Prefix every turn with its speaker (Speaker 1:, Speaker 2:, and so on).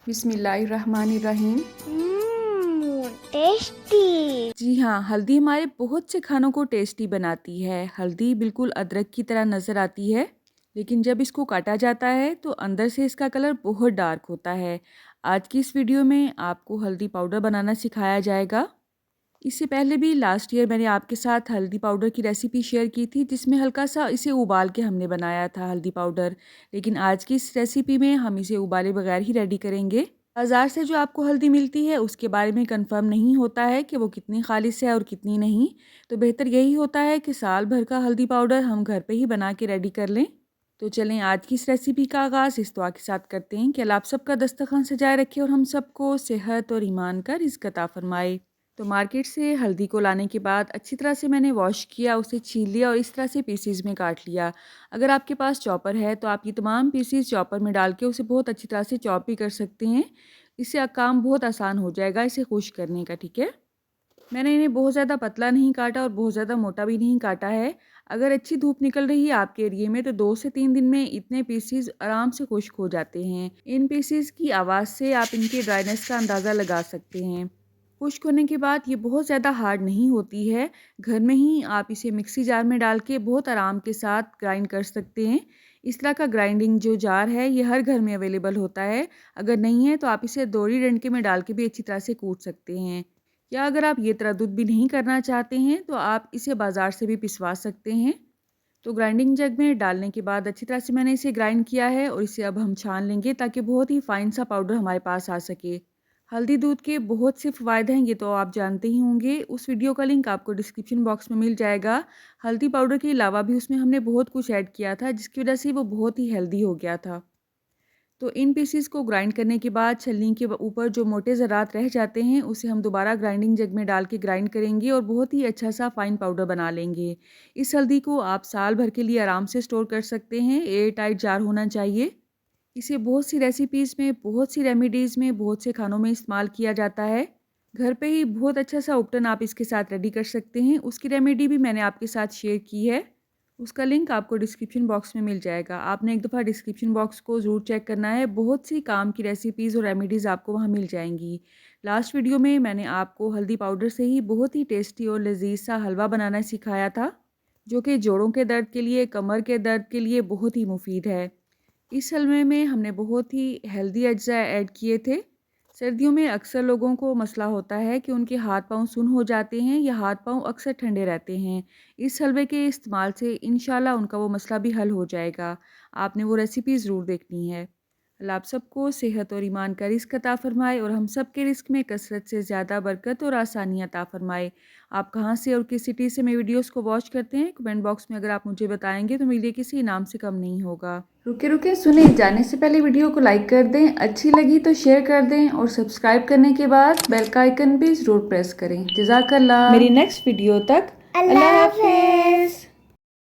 Speaker 1: बिस्मिल्लाहिर्रहमानिर्रहीम।
Speaker 2: टेस्टी।
Speaker 1: जी हाँ, हल्दी हमारे बहुत से खानों को टेस्टी बनाती है। हल्दी बिल्कुल अदरक की तरह नज़र आती है, लेकिन जब इसको काटा जाता है तो अंदर से इसका कलर बहुत डार्क होता है। आज की इस वीडियो में आपको हल्दी पाउडर बनाना सिखाया जाएगा। इससे पहले भी लास्ट ईयर मैंने आपके साथ हल्दी पाउडर की रेसिपी शेयर की थी, जिसमें हल्का सा इसे उबाल के हमने बनाया था हल्दी पाउडर। लेकिन आज की इस रेसिपी में हम इसे उबाले बगैर ही रेडी करेंगे। बाज़ार से जो आपको हल्दी मिलती है उसके बारे में कंफर्म नहीं होता है कि वो कितनी खालिश है और कितनी नहीं। तो बेहतर यही होता है कि साल भर का हल्दी पाउडर हम घर पे ही बना के रेडी कर लें। तो चलें आज की इस रेसिपी का आगाज़ इस दुआ के साथ करते हैं कि अल्लाह आप सबका दस्तरखान सजाए रखे और हम सबको सेहत और ईमान का रिज़्क़ अता फरमाए। तो मार्केट से हल्दी को लाने के बाद अच्छी तरह से मैंने वॉश किया, उसे छील लिया और इस तरह से पीसीज में काट लिया। अगर आपके पास चॉपर है तो आप ये तमाम पीसीज चॉपर में डाल के उसे बहुत अच्छी तरह से चॉप भी कर सकते हैं। इससे काम बहुत आसान हो जाएगा इसे खुश करने का, ठीक है। मैंने इन्हें बहुत ज़्यादा पतला नहीं काटा और बहुत ज़्यादा मोटा भी नहीं काटा है। अगर अच्छी धूप निकल रही है आपके एरिए में तो 2 से 3 दिन में इतने पीसीज आराम से खुश्क हो जाते हैं। इन पीसीज की आवाज़ से आप इनके ड्राइनेस का अंदाज़ा लगा सकते हैं। खुश्क होने के बाद ये बहुत ज़्यादा हार्ड नहीं होती है। घर में ही आप इसे मिक्सी जार में डाल के बहुत आराम के साथ ग्राइंड कर सकते हैं। इस तरह का ग्राइंडिंग जो जार है ये हर घर में अवेलेबल होता है। अगर नहीं है तो आप इसे दोहरी डंडे में डाल के भी अच्छी तरह से कूट सकते हैं। या अगर आप ये तरद्दुद भी नहीं करना चाहते हैं तो आप इसे बाज़ार से भी पिसवा सकते हैं। तो ग्राइंडिंग जग में डालने के बाद अच्छी तरह से मैंने इसे ग्राइंड किया है और इसे अब हम छान लेंगे ताकि बहुत ही फाइन सा पाउडर हमारे पास आ सके। हल्दी दूध के बहुत से फ़ायदे हैं, ये तो आप जानते ही होंगे। उस वीडियो का लिंक आपको डिस्क्रिप्शन बॉक्स में मिल जाएगा। हल्दी पाउडर के अलावा भी उसमें हमने बहुत कुछ ऐड किया था जिसकी वजह से वो बहुत ही हेल्दी हो गया था। तो इन पीसेस को ग्राइंड करने के बाद छलनी के ऊपर जो मोटे ज़रात रह जाते हैं उसे हम दोबारा ग्राइंडिंग जग में डाल के ग्राइंड करेंगे और बहुत ही अच्छा सा फाइन पाउडर बना लेंगे। इस हल्दी को आप साल भर के लिए आराम से स्टोर कर सकते हैं। एयर टाइट जार होना चाहिए। इसे बहुत सी रेसिपीज़ में, बहुत सी रेमेडीज़ में, बहुत से खानों में इस्तेमाल किया जाता है। घर पे ही बहुत अच्छा सा उपटन आप इसके साथ रेडी कर सकते हैं। उसकी रेमेडी भी मैंने आपके साथ शेयर की है। उसका लिंक आपको डिस्क्रिप्शन बॉक्स में मिल जाएगा। आपने एक दफ़ा डिस्क्रिप्शन बॉक्स को ज़रूर चेक करना है। बहुत सी काम की रेसिपीज़ और रेमेडीज़ आपको वहाँ मिल जाएंगी। लास्ट वीडियो में मैंने आपको हल्दी पाउडर से ही बहुत ही टेस्टी और लजीज सा हलवा बनाना सिखाया था, जो कि जोड़ों के दर्द के लिए, कमर के दर्द के लिए बहुत ही मुफीद है। इस हलवे में हमने बहुत ही हेल्दी अज्जा ऐड किए थे। सर्दियों में अक्सर लोगों को मसला होता है कि उनके हाथ पाँव सुन्न हो जाते हैं या हाथ पाँव अक्सर ठंडे रहते हैं। इस हलवे के इस्तेमाल से इंशाल्लाह उनका वो मसला भी हल हो जाएगा। आपने वो रेसिपी ज़रूर देखनी है। अल्लाह आप सबको सेहत और ईमान का रिज़्क़ अता फ़रमाए और हम सब के रिज़्क़ में कसरत से ज़्यादा बरकत और आसानी अता फ़रमाए। आप कहाँ से और किस सिटी से मेरे वीडियोस को वॉच करते हैं, कमेंट बॉक्स में अगर आप मुझे बताएंगे तो मेरे लिए किसी इनाम से कम नहीं होगा। रुके रुके सुने, जाने से पहले वीडियो को लाइक कर दें, अच्छी लगी तो शेयर कर दें और सब्सक्राइब करने के बाद बेल का आइकन भी ज़रूर प्रेस करें। जज़ाकल्लाह। मेरी नेक्स्ट वीडियो तक अल्लाह हाफ़िज़।